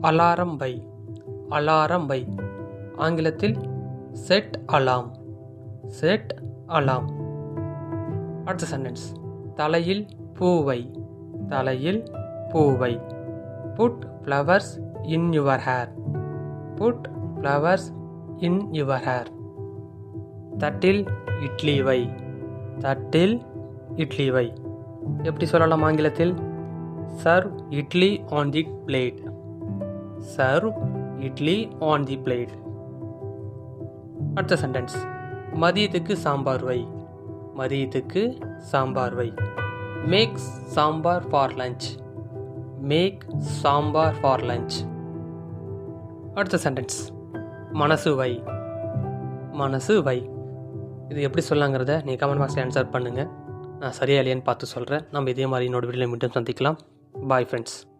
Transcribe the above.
Alarm வை. Alarm வை. ஆங்கிலத்தில் set அலாம். Set அலாம். அடுத்த sentence. தலையில் பூவை. தலையில் பூவை. Put flowers in your hair. Put flowers in your hair. தட்டில் இட்லி வை. தட்டில் இட்லி வை. எப்படி சொல்லலாம் ஆங்கிலத்தில்? Serve idli on the plate. Serve idli on the plate. அடுத்த சென்டென்ஸ். மதியத்துக்கு சாம்பார் வை. மதியத்துக்கு சாம்பார் வை. Make sambar for lunch. Make sambar for lunch. அடுத்த சென்டென்ஸ். மனசு வை. மனசு வை. இது எப்படி சொல்லாங்கிறத நீங்கள் கமெண்ட் பாக்ஸில் ஆன்சர் பண்ணுங்கள். நான் சரியா இல்லையான்னு பார்த்து சொல்கிறேன். நம்ம இதே மாதிரி இன்னொரு வீடியோவில் மீண்டும் சந்திக்கலாம். Bye friends.